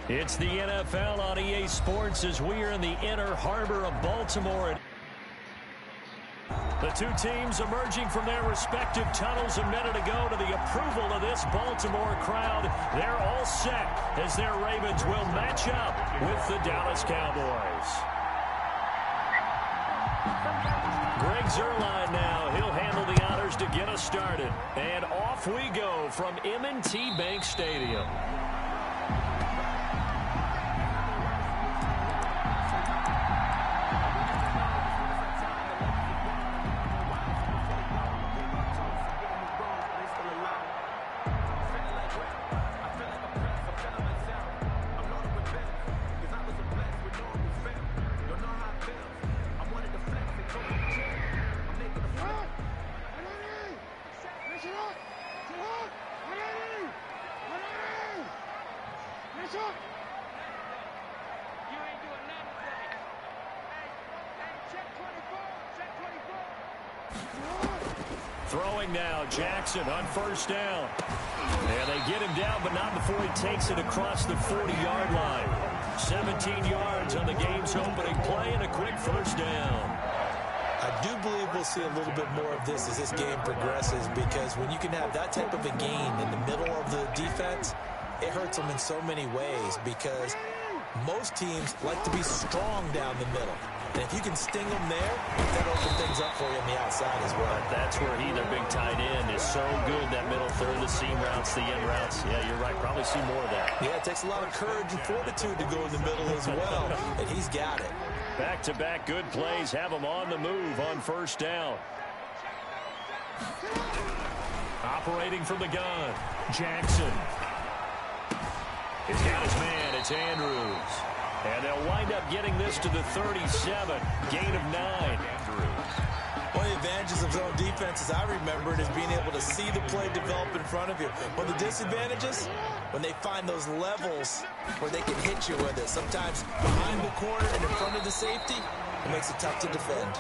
It's the NFL on EA Sports as we are in the inner harbor of Baltimore. The two teams emerging from their respective tunnels a minute ago to the approval of this Baltimore crowd. They're all set as their Ravens will match up with the Dallas Cowboys. Greg Zuerlein now. He'll handle the honors to get us started. And off we go from M&T Bank Stadium. Throwing now, Jackson on first down. And they get him down, but not before he takes it across the 40-yard line. 17 yards on the game's opening play and a quick first down. I do believe we'll see a little bit more of this as this game progresses, because when you can have that type of a gain in the middle of the defense, it hurts them in so many ways, because most teams like to be strong down the middle. And if you can sting them there, that opens things up for you on the outside as well. But that's where their big tight end, is so good, that middle third, the seam routes, the end routes. Yeah, you're right. Probably see more of that. Yeah, it takes a lot of courage and fortitude to go in the middle as well, and he's got it. Back-to-back good plays have him on the move on first down. Operating from the gun, Jackson. He's got his man. It's Andrews. And they'll wind up getting this to the 37. Gain of 9. One of the advantages of zone defense, as I remember it, is being able to see the play develop in front of you. One of the disadvantages, when they find those levels where they can hit you with it. Sometimes behind the corner and in front of the safety, it makes it tough to defend.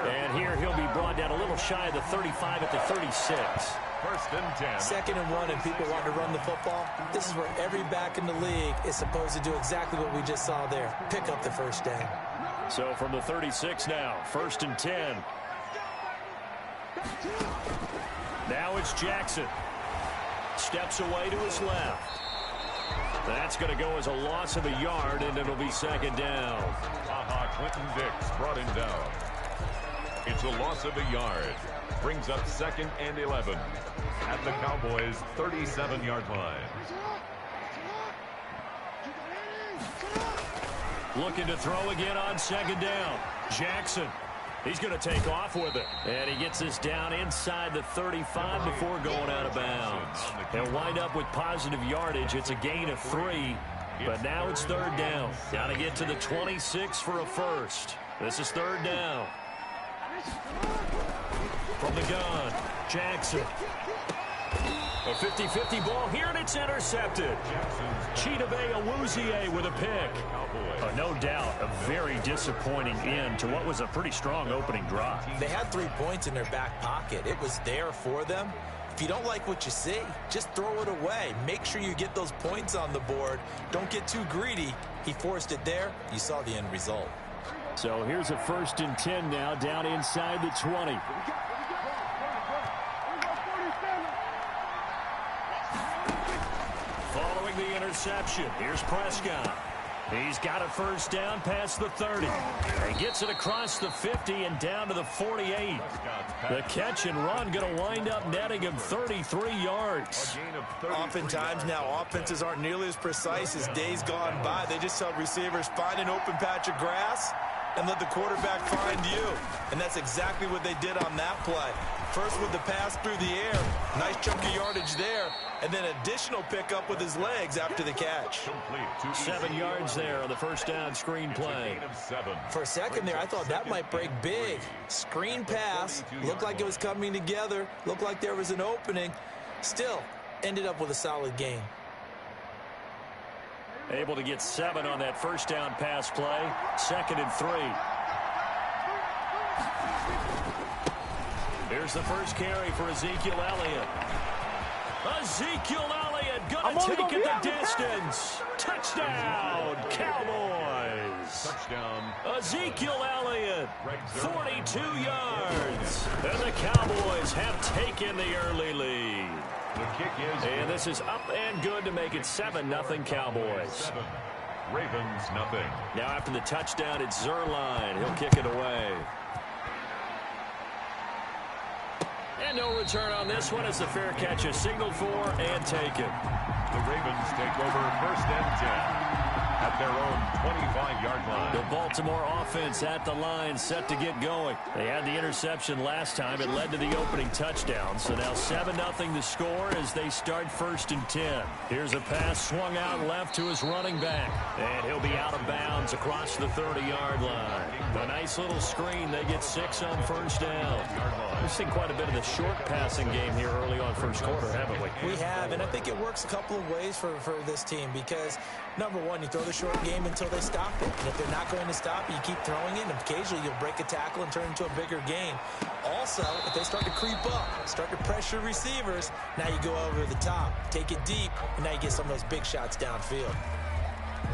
And here he'll be brought down a little shy of the 35 at the 36. First and 10. Second and 1, and people want to run the football. This is where every back in the league is supposed to do exactly what we just saw there. Pick up the first down. So from the 36 now, first and 10. Now it's Jackson. Steps away to his left. That's going to go as a loss of a yard, and it'll be second down. Clinton Dix brought him down. It's a loss of a yard. Brings up second and 11 at the Cowboys' 37-yard line. Looking to throw again on second down. Jackson. He's going to take off with it. And he gets this down inside the 35 before going out of bounds. He'll wind up with positive yardage. It's a gain of 3. But now it's third down. Got to get to the 26 for a first. This is third down. From the gun, Jackson. A 50-50 ball here, and it's intercepted. Chidobe Awuzie with a pick. No doubt, a very disappointing end to what was a pretty strong opening drive. They had 3 points in their back pocket. It was there for them. If you don't like what you see, just throw it away. Make sure you get those points on the board. Don't get too greedy. He forced it there. You saw the end result. So here's a first and 10 now, down inside the 20. Following the interception, here's Prescott. He's got a first down past the 30. He gets it across the 50 and down to the 48. The catch and run going to wind up netting him 33 yards. Oftentimes now, offenses aren't nearly as precise as days gone by. They just tell receivers, find an open patch of grass and let the quarterback find you. And that's exactly what they did on that play. First with the pass through the air. Nice chunk of yardage there. And then additional pickup with his legs after the catch. 7 yards there on the first down screen play. For a second there, I thought that might break big. Screen pass. Looked like it was coming together. Looked like there was an opening. Still, ended up with a solid gain. Able to get 7 on that first down pass play. Second and 3. Here's the first carry for Ezekiel Elliott. Ezekiel Elliott gonna take it the distance. Touchdown, Cowboys. Touchdown. Ezekiel Elliott, 42 yards. And the Cowboys have taken the early lead. The kick is... And this is up and good to make it 7-0 Cowboys. 7. Ravens, nothing. Now after the touchdown, it's Zerline. He'll kick it away. And no return on this one as the fair catch is signaled for and taken. The Ravens take over 1st and 10 at their own 25-yard line. The Baltimore offense at the line, set to get going. They had the interception last time. It led to the opening touchdown. So now 7-0 the score as they start 1st and 10. Here's a pass swung out left to his running back. And he'll be out of bounds across the 30-yard line. A nice little screen. They get 6 on 1st down. We've seen quite a bit of the short passing game here early on 1st quarter, haven't we? We have, and I think it works a couple of ways for this team because, number one, you throw the short game until they stop it. And if they're not going to stop it, you keep throwing it, and occasionally you'll break a tackle and turn into a bigger game. Also, if they start to creep up, start to pressure receivers, now you go over the top, take it deep, and now you get some of those big shots downfield.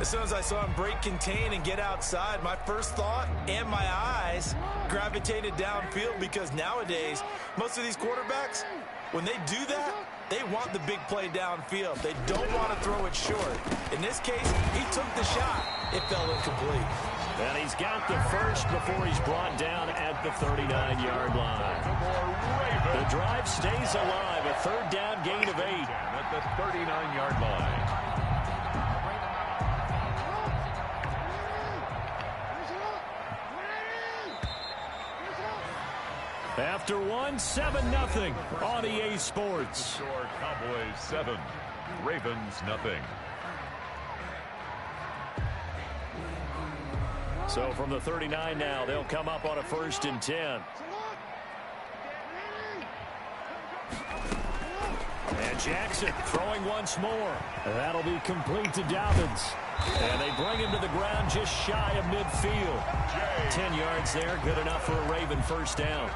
As soon as I saw him break contain and get outside, my first thought and my eyes gravitated downfield because nowadays, most of these quarterbacks, when they do that, they want the big play downfield. They don't want to throw it short. In this case, he took the shot. It fell incomplete. And he's got the first before he's brought down at the 39-yard line. The drive stays alive. A 3rd down gain of 8. At the 39-yard line. After one, 7-0 on EA Sports. Score Cowboys 7, Ravens nothing. So from the 39 now, they'll come up on a 1st and 10. And Jackson throwing once more. That'll be complete to Dobbins. And they bring him to the ground just shy of midfield. 10 yards there, good enough for a Raven 1st down.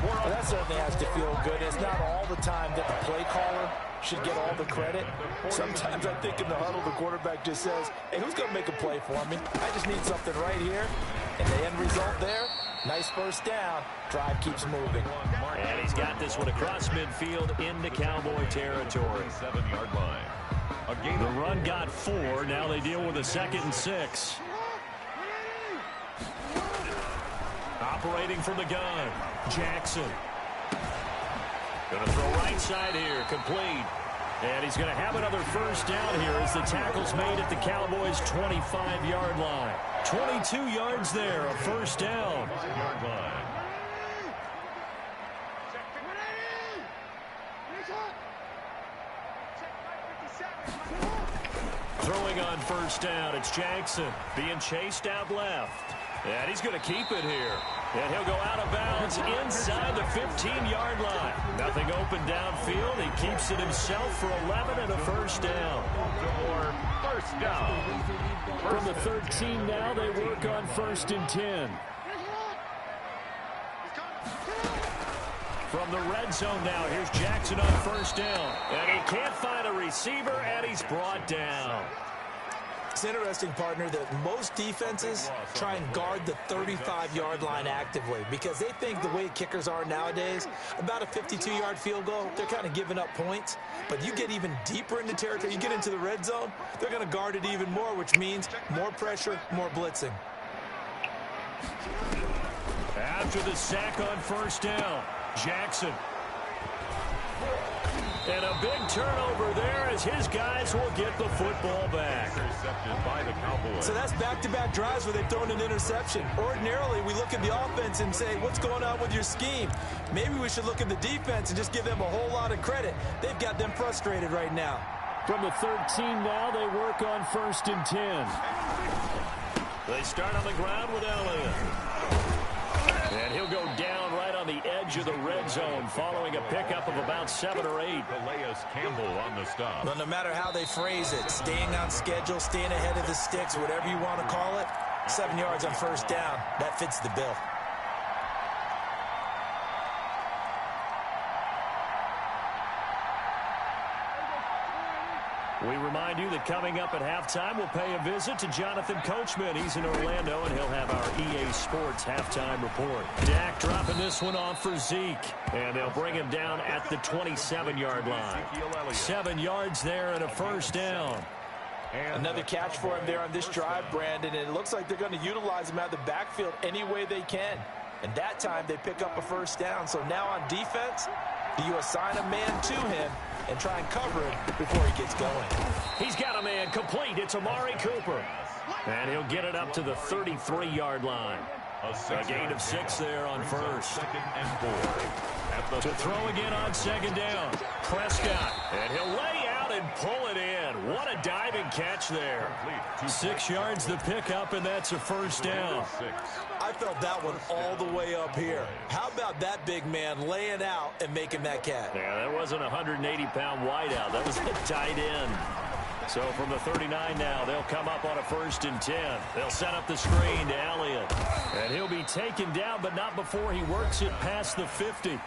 Well, that certainly has to feel good. It's not all the time that the play caller should get all the credit. Sometimes I think in the huddle, the quarterback just says, hey, who's going to make a play for me? I just need something right here. And the end result there, nice 1st down. Drive keeps moving. And he's got this one across midfield into Cowboy territory. 7-yard line. The run got 4. Now they deal with a 2nd and 6. Operating from the gun, Jackson. Going to throw right side here, complete. And he's going to have another 1st down here as the tackle's made at the Cowboys' 25-yard line. 22 yards there, a 1st down. Yard line. Throwing on 1st down, it's Jackson being chased out left. And he's going to keep it here. And he'll go out of bounds inside the 15-yard line. Nothing open downfield. He keeps it himself for 11 and a 1st down. Baltimore 1st down. From the 13 now, they work on 1st and 10. From the red zone now, here's Jackson on 1st down. And he can't find a receiver, and he's brought down. It's interesting, partner, that most defenses try and guard the 35-yard line actively because they think the way kickers are nowadays, about a 52-yard field goal, they're kind of giving up points. But you get even deeper into territory, you get into the red zone, they're going to guard it even more, which means more pressure, more blitzing. After the sack on 1st down, Jackson. And a big turnover there as his guys will get the football back. Intercepted by the Cowboys. So that's back-to-back drives where they've thrown an interception. Ordinarily, we look at the offense and say, what's going on with your scheme? Maybe we should look at the defense and just give them a whole lot of credit. They've got them frustrated right now. From the 13 now, they work on 1st and 10. They start on the ground with Elliott. And he'll go down right on the edge of the red zone following a pickup of about 7 or 8. Calais Campbell on the stop. Well, no matter how they phrase it, staying on schedule, staying ahead of the sticks, whatever you want to call it, 7 yards on 1st down, that fits the bill. We remind you that coming up at halftime, we'll pay a visit to Jonathan Coachman. He's in Orlando, and he'll have our EA Sports halftime report. Dak dropping this one off for Zeke, and they'll bring him down at the 27-yard line. 7 yards there and a first down. Another catch for him there on this drive, Brandon, and it looks like they're going to utilize him out of the backfield any way they can. And that time, they pick up a first down. So now on defense, do you assign a man to him and try and cover him before he gets going? He's got a man complete. It's Amari Cooper. And he'll get it up to the 33-yard line. A gain of 6 there on first. To throw again on second down. Prescott. And he'll lay out and pull it in. What a diving catch there. 6 yards the pickup, and that's a first down. I felt that one all the way up here. How about that big man laying out and making that catch? Yeah, that wasn't a 180-pound wideout. That was the tight end. So from the 39 now, they'll come up on a 1st and 10. They'll set up the screen to Elliott. And he'll be taken down, but not before he works it past the 50.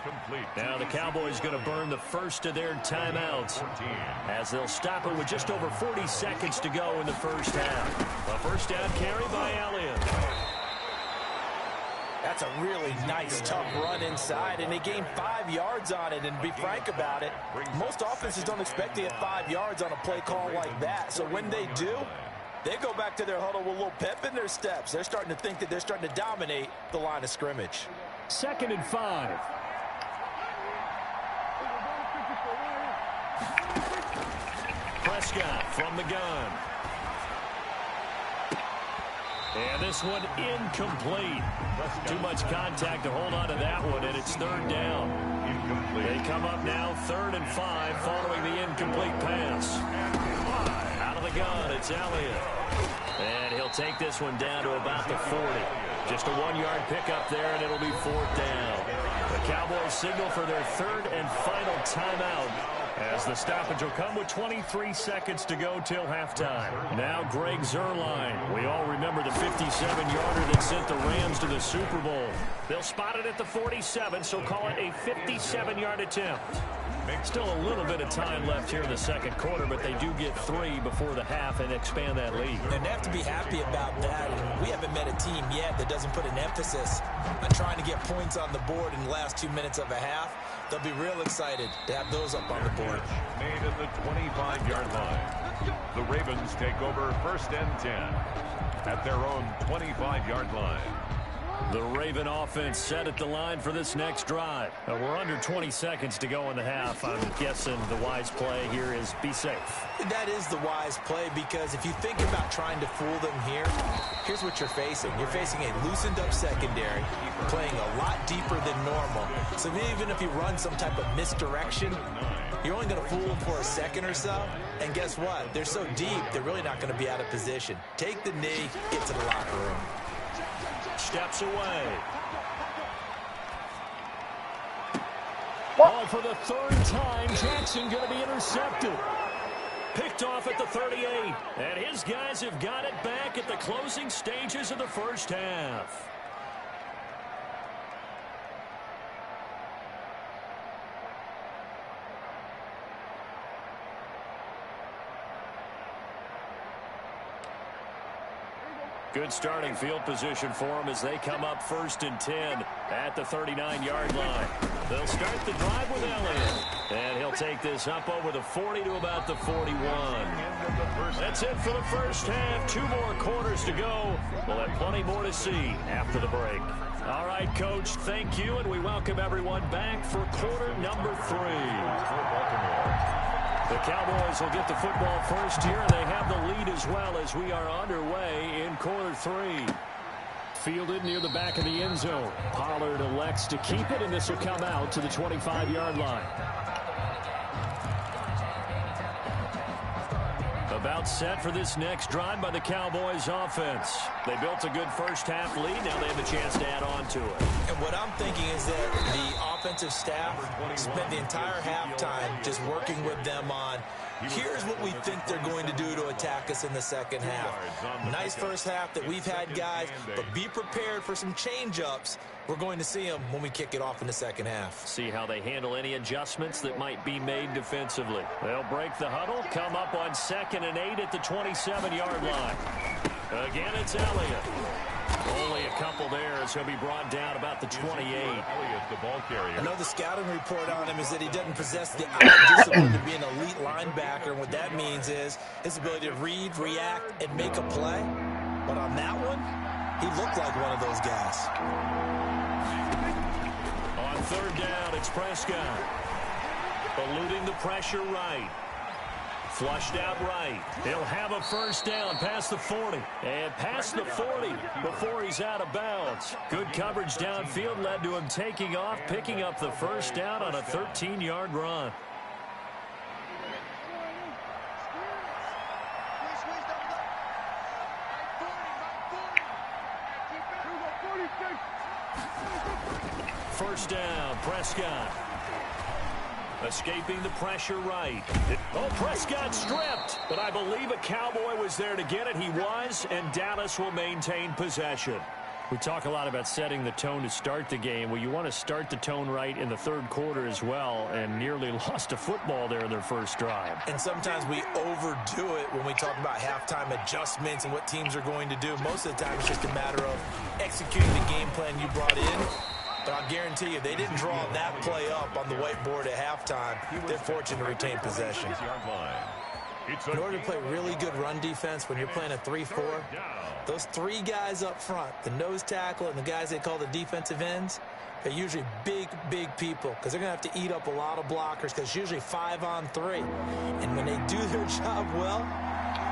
Now the Cowboys going to burn the first of their timeouts as they'll stop it with just over 40 seconds to go in the first half. A first down carry by Elliott. That's a really nice, tough run inside, and they gained 5 yards on it. And to be frank about it, most offenses don't expect to get 5 yards on a play call like that. So when they do, they go back to their huddle with a little pep in their steps. They're starting to think that they're starting to dominate the line of scrimmage. 2nd and 5. Prescott from the gun. And this one incomplete. Too much contact to hold on to that one, and it's 3rd down. They come up now 3rd and 5 following the incomplete pass. Out of the gun, it's Elliott. And he'll take this one down to about the 40. Just a 1-yard pickup there, and it'll be 4th down. The Cowboys signal for their 3rd and final timeout, as the stoppage will come with 23 seconds to go till halftime. Now Greg Zuerlein. We all remember the 57-yarder that sent the Rams to the Super Bowl. They'll spot it at the 47, so call it a 57-yard attempt. Still a little bit of time left here in the 2nd quarter, but they do get 3 before the half and expand that lead. And they have to be happy about that. And we haven't met a team yet that doesn't put an emphasis on trying to get points on the board in the last 2 minutes of a half. They'll be real excited to have those up on the board. Made at the 25-yard line. The Ravens take over 1st and 10 at their own 25-yard line. The Raven offense set at the line for this next drive. We're under 20 seconds to go in the half. I'm guessing the wise play here is be safe. That is the wise play, because if you think about trying to fool them here, here's what you're facing. You're facing a loosened-up secondary, playing a lot deeper than normal. So even if you run some type of misdirection, you're only going to fool them for a second or so. And guess what? They're so deep, they're really not going to be out of position. Take the knee, get to the locker room. Steps away. Ball for the 3rd time. Jackson going to be intercepted. Picked off at the 38. And his guys have got it back at the closing stages of the first half. Good starting field position for them as they come up 1st and 10 at the 39-yard line. They'll start the drive with Elliott. And he'll take this up over the 40 to about the 41. That's it for the first half. 2 more quarters to go. We'll have plenty more to see after the break. All right, Coach, thank you, and we welcome everyone back for quarter number 3. The Cowboys will get the football first here, and they have the lead as well as we are underway in quarter 3. Fielded near the back of the end zone. Pollard elects to keep it, and this will come out to the 25-yard line. About set for this next drive by the Cowboys offense. They built a good first half lead. Now they have a chance to add on to it. And what I'm thinking is that the offensive staff spent the entire halftime just working with them on, here's what we think they're going to do to attack us in the second half. Nice first half that we've had, guys, but be prepared for some change-ups. We're going to see them when we kick it off in the second half. See how they handle any adjustments that might be made defensively. They'll break the huddle, come up on 2nd and 8 at the 27-yard line. Again, it's Elliott. Only a couple there as he'll be brought down about the 28. Elliott, the ball carrier. I know the scouting report on him is that he doesn't possess the eye discipline to be an elite linebacker. And what that means is his ability to read, react, and make a play. But on that one, he looked like one of those guys. On 3rd down, it's Prescott. Eluding the pressure right. Flushed out right. He'll have a first down past the 40. And past the 40 before he's out of bounds. Good coverage downfield led to him taking off, picking up the first down on a 13-yard run. First down, Prescott. Escaping the pressure right. Oh, Prescott stripped, but I believe a Cowboy was there to get it. He was, and Dallas will maintain possession. We talk a lot about setting the tone to start the game. Well, you want to start the tone right in the 3rd quarter as well, and nearly lost a football there in their first drive. And sometimes we overdo it when we talk about halftime adjustments and what teams are going to do. Most of the time, it's just a matter of executing the game plan you brought in. But I'll guarantee you, they didn't draw that play up on the whiteboard at halftime. They're fortunate to retain possession. In order to play really good run defense when you're playing a 3-4, those 3 guys up front, the nose tackle and the guys they call the defensive ends, they're usually big, big people because they're going to have to eat up a lot of blockers because it's usually 5 on 3. And when they do their job well,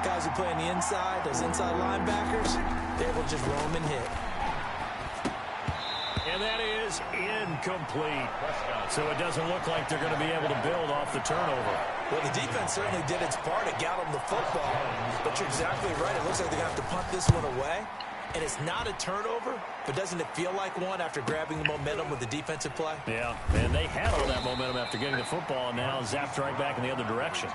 guys who play on the inside, those inside linebackers, they're able to just roam and hit. And that is incomplete. So it doesn't look like they're going to be able to build off the turnover. Well, the defense certainly did its part. It got them the football. But you're exactly right. It looks like they're going to have to punt this one away. And it's not a turnover, but doesn't it feel like one after grabbing the momentum with the defensive play? Yeah, and they had all that momentum after getting the football, and now zapped right back in the other direction.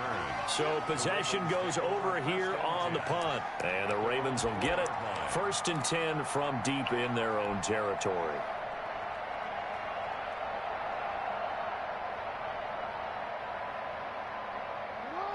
So possession goes over here on the punt. And the Ravens will get it. 1st and 10 from deep in their own territory.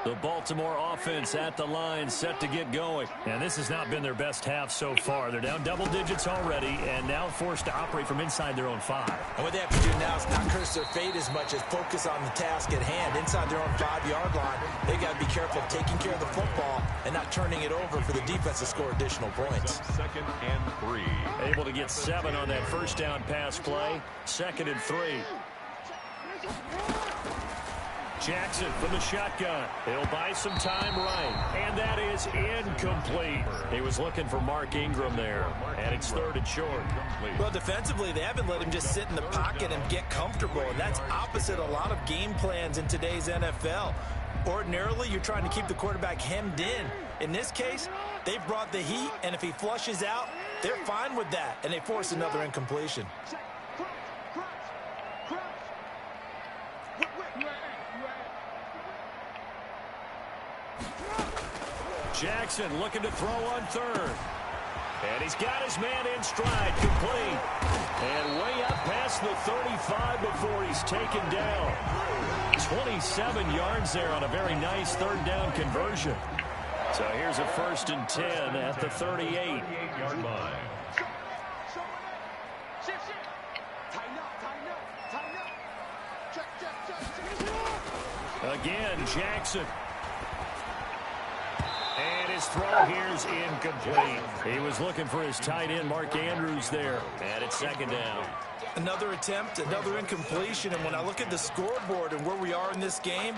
The Baltimore offense at the line, set to get going. And this has not been their best half so far. They're down double digits already and now forced to operate from inside their own 5. And what they have to do now is not curse their fate as much as focus on the task at hand. Inside their own 5-yard line, they got to be careful of taking care of the football and not turning it over for the defense to score additional points. 2nd and 3. Able to get 7 on that first down pass play. 2nd and 3. Jackson from the shotgun. He'll buy some time right. And that is incomplete. He was looking for Mark Ingram there. And it's 3rd and short. Well, defensively, they haven't let him just sit in the pocket and get comfortable. And that's opposite a lot of game plans in today's NFL. Ordinarily, you're trying to keep the quarterback hemmed in. In this case, they brought the heat. And if he flushes out, they're fine with that. And they force another incompletion. Jackson looking to throw on 3rd. And he's got his man in stride, complete. And way up past the 35 before he's taken down. 27 yards there on a very nice 3rd down conversion. So here's a 1st and 10 at the 38-yard line. Again, Jackson. And his throw here's incomplete. He was looking for his tight end, Mark Andrews, there. And it's 2nd down. Another attempt, another incompletion. And when I look at the scoreboard and where we are in this game,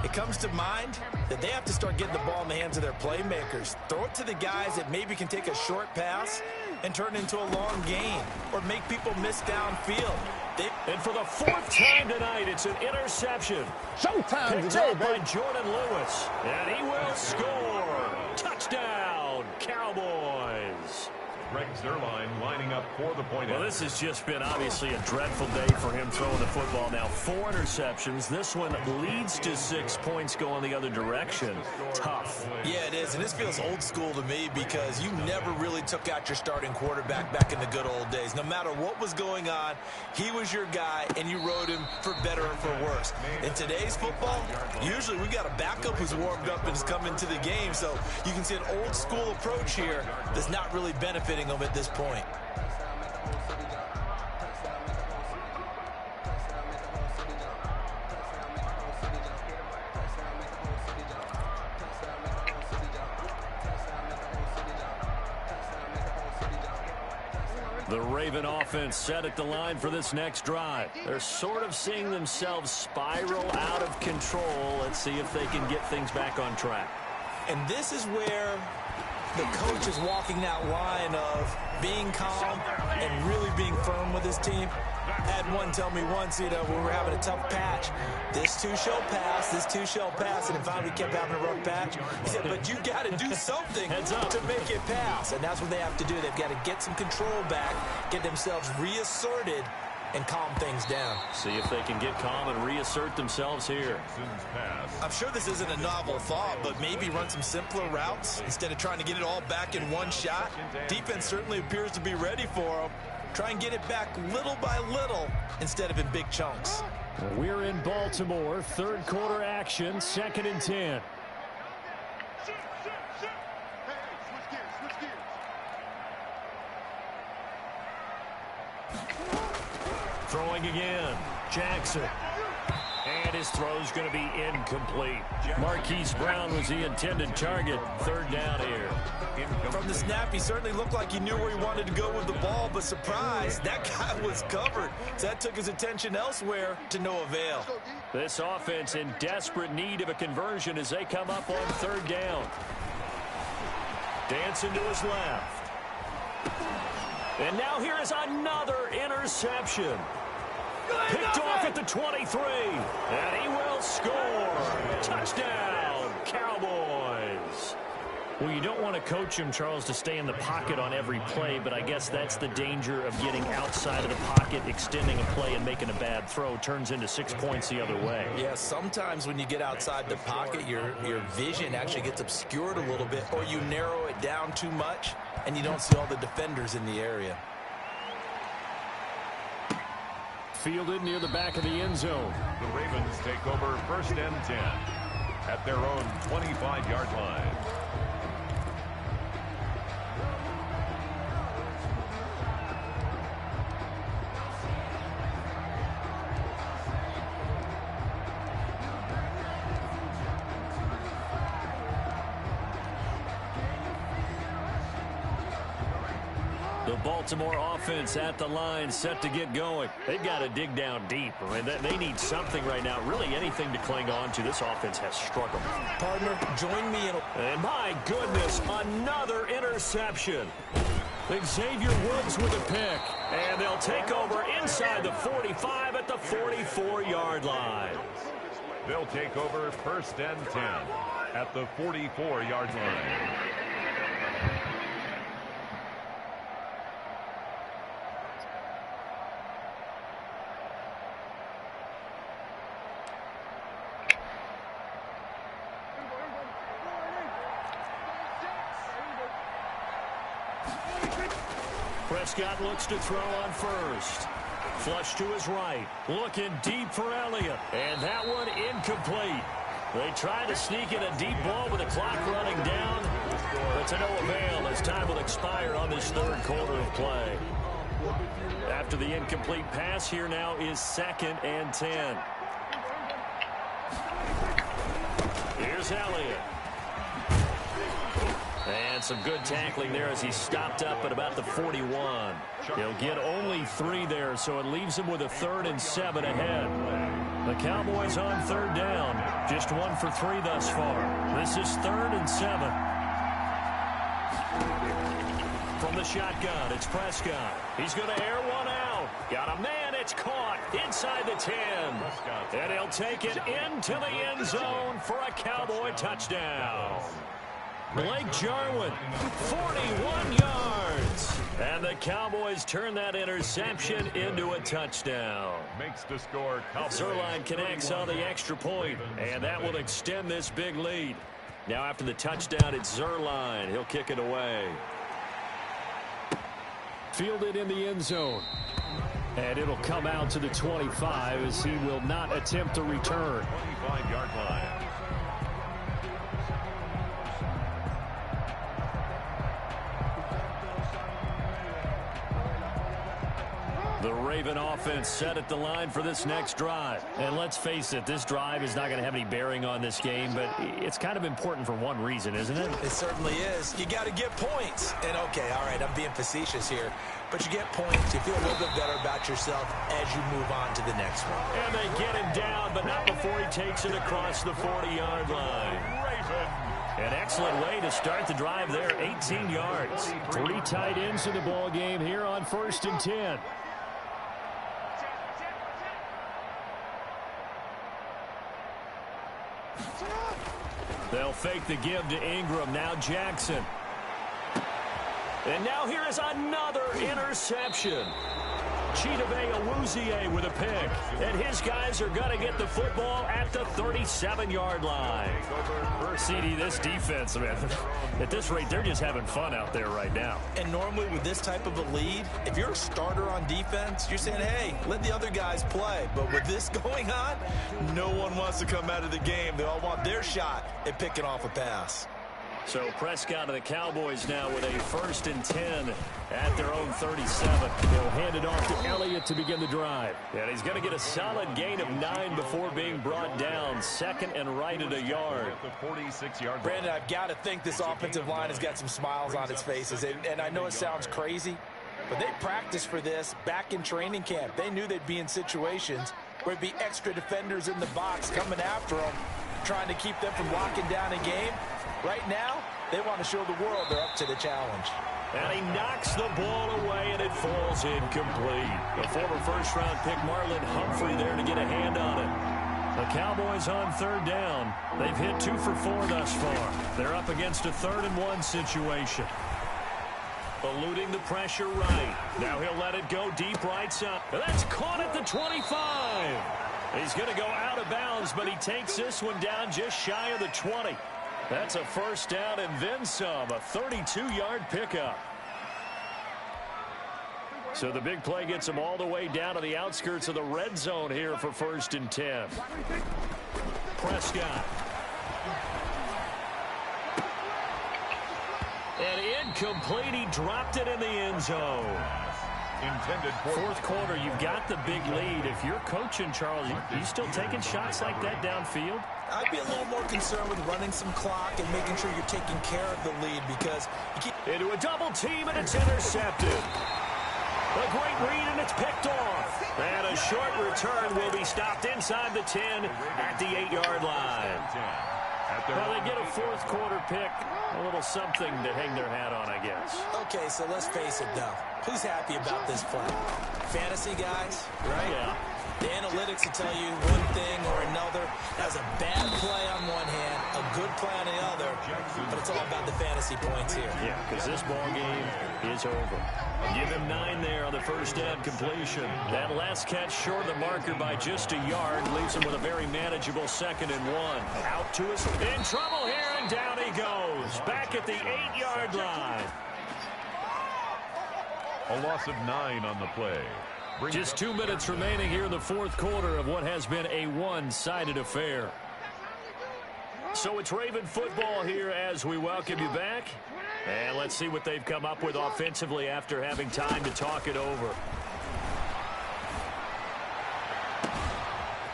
it comes to mind that they have to start getting the ball in the hands of their playmakers. Throw it to the guys that maybe can take a short pass and turn it into a long gain or make people miss downfield. And for the 4th time tonight, it's an interception. Showtime Picked today, up by baby. Jordan Lewis. And he will score. Touchdown, Cowboys. Rex Zerline lining up for the point. Well, this has just been obviously a dreadful day for him throwing the football. Now 4 interceptions. This one leads to 6 points going the other direction. Tough. Yeah, it is. And this feels old school to me because you never really took out your starting quarterback back in the good old days. No matter what was going on, he was your guy, and you rode him for better or for worse. In today's football, usually we got a backup who's warmed up and is coming to the game. So you can see an old school approach here that's not really benefiting them at this point. The Raven offense set at the line for this next drive. They're sort of seeing themselves spiral out of control. Let's see if they can get things back on track. And this is where the coach is walking that line of being calm and really being firm with his team. I had one tell me once, when we were having a tough patch, this too shall pass, this too shall pass, and finally we kept having a rough patch. He said, but you got to do something to make it pass, and that's what they have to do. They've got to get some control back, get themselves reasserted, and calm things down. See if they can get calm and reassert themselves here. I'm sure this isn't a novel thought, but maybe run some simpler routes instead of trying to get it all back in one shot. Defense certainly appears to be ready for them. Try and get it back little by little instead of in big chunks. We're in Baltimore. Third quarter action, 2nd and 10. Throwing again. Jackson. And his throw's going to be incomplete. Marquise Brown was the intended target. 3rd down here. From the snap, he certainly looked like he knew where he wanted to go with the ball, but surprise, that guy was covered. So that took his attention elsewhere to no avail. This offense in desperate need of a conversion as they come up on 3rd down. Dancing to his left. And now here is another interception. Picked off at the 23. And he will score. Touchdown, Cowboys. Well, you don't want to coach him, Charles, to stay in the pocket on every play, but I guess that's the danger of getting outside of the pocket, extending a play, and making a bad throw. Turns into 6 points the other way. Yeah, sometimes when you get outside the pocket, your vision actually gets obscured a little bit, or you narrow it down too much, and you don't see all the defenders in the area. Fielded near the back of the end zone. The Ravens take over 1st and 10 at their own 25-yard line. The Baltimore offense at the line, set to get going. They've got to dig down deep. I mean, they need something right now, really anything to cling on to. This offense has struggled. Partner, join me in And my goodness, another interception. Xavier Woods with a pick. And they'll take over inside the 45 at the 44-yard line. They'll take over 1st and 10 at the 44-yard line. Prescott looks to throw on first. Flush to his right. Looking deep for Elliott. And that one incomplete. They try to sneak in a deep ball with the clock running down. But to no avail as time will expire on this 3rd quarter of play. After the incomplete pass, here now is 2nd and 10. Here's Elliott. And some good tackling there as he stopped up at about the 41. He'll get only 3 there, so it leaves him with a 3rd and 7 ahead. The Cowboys on 3rd down. Just 1 for 3 thus far. This is 3rd and 7. From the shotgun, it's Prescott. He's going to air one out. Got a man, it's caught inside the 10. And he'll take it into the end zone for a Cowboy touchdown. Blake Jarwin, 41 yards. And the Cowboys turn that interception into a touchdown. Makes the score. Zerline connects on the extra point, and that will extend this big lead. Now after the touchdown, it's Zerline. He'll kick it away. Fielded in the end zone. And it'll come out to the 25 as he will not attempt to return. 25-yard line. The Raven offense set at the line for this next drive. And let's face it, this drive is not going to have any bearing on this game, but it's kind of important for one reason, isn't it? It certainly is. You got to get points. And, okay, all right, I'm being facetious here. But you get points. You feel a little bit better about yourself as you move on to the next one. And they get him down, but not before he takes it across the 40-yard line. An excellent way to start the drive there, 18 yards. 3 tight ends in the ball game here on 1st and 10. They'll fake the give to Ingram. Now Jackson. And now here is another interception. Chidobe Awuzie with a pick. And his guys are going to get the football at the 37-yard line. CD, this defense, man, at this rate, they're just having fun out there right now. And normally with this type of a lead, if you're a starter on defense, you're saying, hey, let the other guys play. But with this going on, no one wants to come out of the game. They all want their shot at picking off a pass. So Prescott of the Cowboys now with a 1st and 10 at their own 37. They'll hand it off to Elliott to begin the drive. And he's going to get a solid gain of 9 before being brought down. 2nd and right at a yard. Brandon, I've got to think this offensive line has got some smiles on its faces. And I know it sounds crazy, but they practiced for this back in training camp. They knew they'd be in situations where there'd be extra defenders in the box coming after them, trying to keep them from locking down a game. Right now, they want to show the world they're up to the challenge. And he knocks the ball away, and it falls incomplete. The former first-round pick Marlon Humphrey there to get a hand on it. The Cowboys on 3rd down. They've hit 2 for 4 thus far. They're up against a 3rd and 1 situation. Eluding the pressure right. Now he'll let it go deep right side. That's caught at the 25. He's going to go out of bounds, but he takes this one down just shy of the 20. That's a 1st down and then some, a 32-yard pickup. So the big play gets him all the way down to the outskirts of the red zone here for 1st and 10. Prescott. And incomplete, he dropped it in the end zone. Intended 4th quarter, you've got the big lead. If you're coaching, Charles, you still taking shots like that downfield? I'd be a little more concerned with running some clock and making sure you're taking care of the lead because you keep... Into a double team, and it's intercepted. A great read, and it's picked off. And a short return will be stopped inside the 10 at the 8-yard line. Well, they get a 4th quarter pick. A little something to hang their hat on, I guess. Okay, so let's face it, though. Who's happy about this play? Fantasy guys, right? Yeah. The analytics will tell you one thing or another. That's a bad play on one hand, a good play on the other, but it's all about the fantasy points here. Yeah, because this ball game is over. Give him 9 there on the 1st down completion. That last catch short of the marker by just a yard leaves him with a very manageable 2nd and 1. Out to his... In trouble here, and down he goes. Back at the 8-yard line. A loss of 9 on the play. Just 2 minutes remaining here in the 4th quarter of what has been a one-sided affair. So it's Raven football here as we welcome you back. And let's see what they've come up with offensively after having time to talk it over.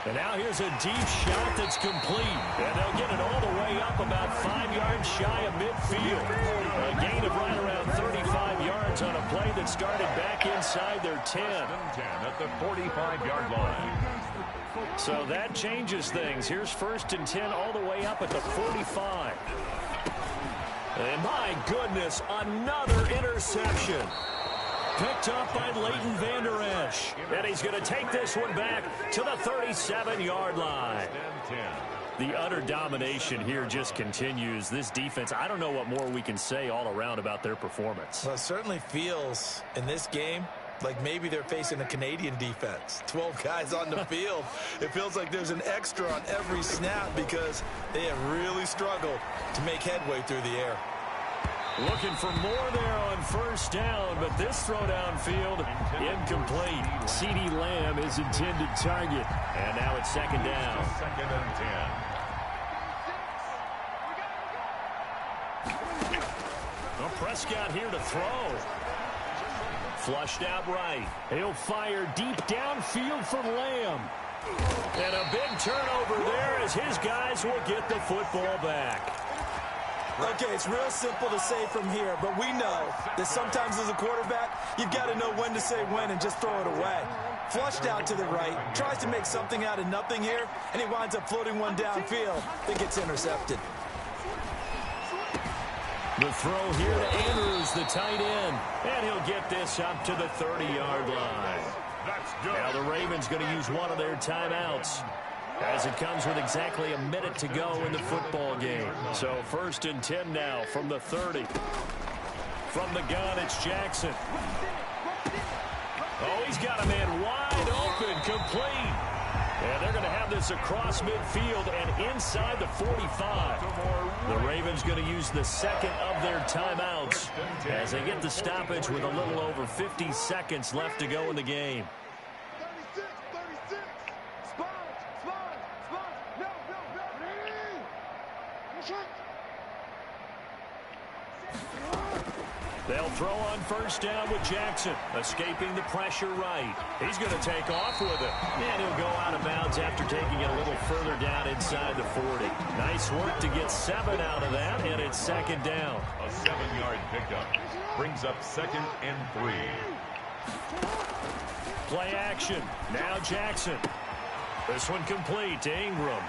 And now here's a deep shot that's complete. And they'll get it all the way up about 5 yards shy of midfield. A gain of right around 35 yards on a play that started back inside their 10. At the 45-yard line. So that changes things. Here's 1st and 10 all the way up at the 45. And my goodness, another interception. picked up by Leighton Vander Esch. And he's going to take this one back to the 37-yard line. The utter domination here just continues. This defense, I don't know what more we can say all around about their performance. Well, it certainly feels in this game like maybe they're facing a Canadian defense. 12 guys on the field. It feels like there's an extra on every snap because they have really struggled to make headway through the air. Looking for more there on first down, but this throw downfield incomplete. CeeDee Lamb is intended target. And now it's second down. Second and 10. Well, Prescott here to throw. Flushed out right. He'll fire deep downfield for Lamb. And a big turnover there as his guys will get the football back. Okay, it's real simple to say from here, but we know that sometimes as a quarterback, you've got to know when to say when and just throw it away. Flushed out to the right, tries to make something out of nothing here, and he winds up floating one downfield that gets intercepted. The throw here to Andrews, the tight end, and he'll get this up to the 30-yard line. Now the Ravens going to use one of their timeouts, as it comes with exactly a minute to go in the football game. So 1st and 10 now from the 30. From the gun, it's Jackson. Oh, he's got a man wide open, complete. And they're going to have this across midfield and inside the 45. The Ravens going to use the second of their timeouts as they get the stoppage with a little over 50 seconds left to go in the game. They'll throw on first down with Jackson, escaping the pressure right. He's going to take off with it, and he'll go out of bounds after taking it a little further down inside the 40. Nice work to get 7 out of that, and it's second down. A 7-yard pickup brings up 2nd and 3. Play action. Now Jackson. This one complete to Ingram.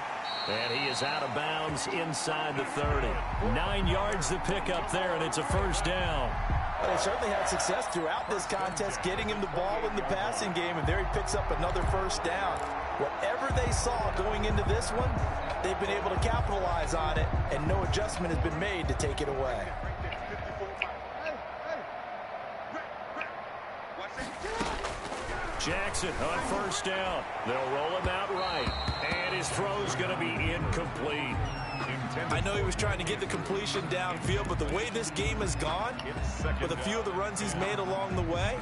And he is out of bounds inside the 30. 9 yards to pick up there, and it's a first down. They certainly had success throughout this contest, getting him the ball in the passing game, and there he picks up another first down. Whatever they saw going into this one, they've been able to capitalize on it, and no adjustment has been made to take it away. Jackson on first down. They'll roll him out right. And his throw's going to be incomplete. I know he was trying to get the completion downfield, but the way this game has gone, with a few of the runs he's made along the way,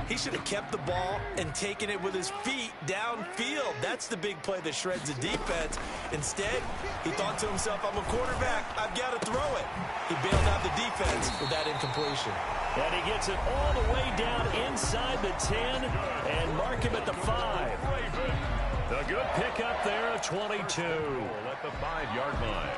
he should have kept the ball and taken it with his feet downfield. That's the big play that shreds the defense. Instead, he thought to himself, I'm a quarterback, I've got to throw it. He bailed out the defense with that incompletion. And he gets it all the way down inside the 10 and mark him at the 5. A good pickup there of 22. At the 5-yard line.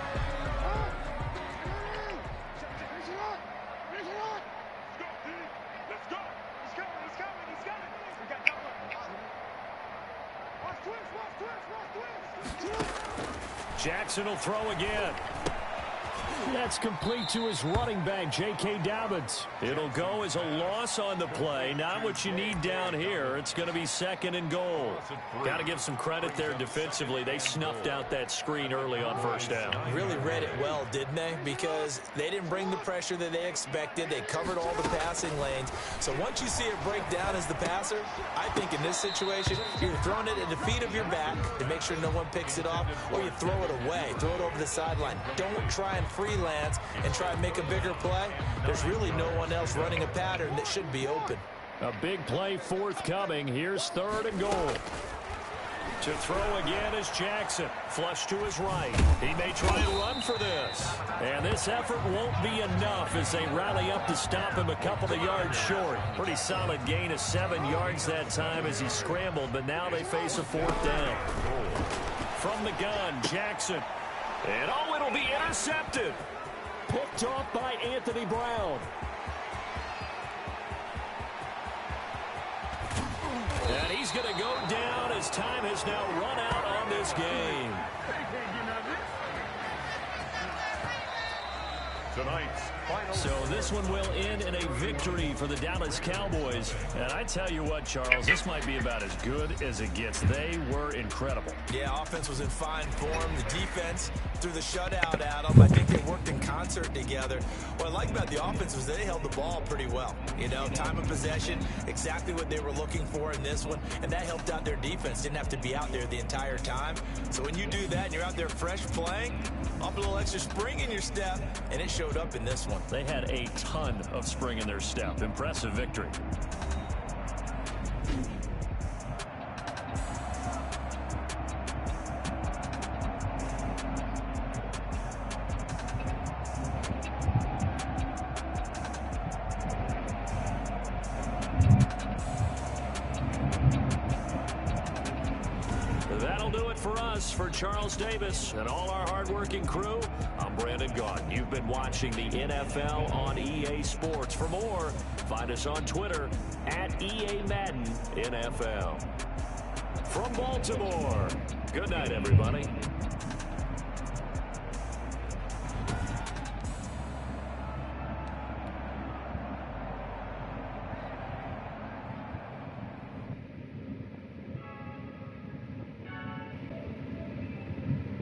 Jackson will throw again. That's complete to his running back, J.K. Dobbins. It'll go as a loss on the play. Not what you need down here. It's going to be 2nd and goal. Got to give some credit there defensively. They snuffed out that screen early on first down. Really read it well, didn't they? Because they didn't bring the pressure that they expected. They covered all the passing lanes. So once you see it break down as the passer, I think in this situation, you're throwing it at the feet of your back to make sure no one picks it off, or you throw it away, throw it over the sideline. Don't try and freelance and try and make a bigger play. There's really no one else running a pattern that should be open. A big play forthcoming. Here's 3rd and goal. To throw again is Jackson. Flush to his right. He may try and run for this. And this effort won't be enough as they rally up to stop him a couple of yards short. Pretty solid gain of 7 yards that time as he scrambled, but now they face a 4th down. From the gun, Jackson. And oh, it'll be intercepted. Picked off by Anthony Brown. And he's going to go down as time has now run out on this game. Tonight's So this one will end in a victory for the Dallas Cowboys. And I tell you what, Charles, this might be about as good as it gets. They were incredible. Yeah, offense was in fine form. The defense threw the shutout at them. I think they worked in concert together. What I like about the offense was they held the ball pretty well. You know, time of possession, exactly what they were looking for in this one. And that helped out their defense. Didn't have to be out there the entire time. So when you do that and you're out there fresh playing, up a little extra spring in your step, and it showed up in this one. They had a ton of spring in their step. Impressive victory. That'll do it for us. For Charles Davis and all our hardworking crew, I'm Brandon Gaudin. You've been watching the NFL on EA Sports. For more, find us on Twitter at EA Madden NFL. From Baltimore, good night, everybody.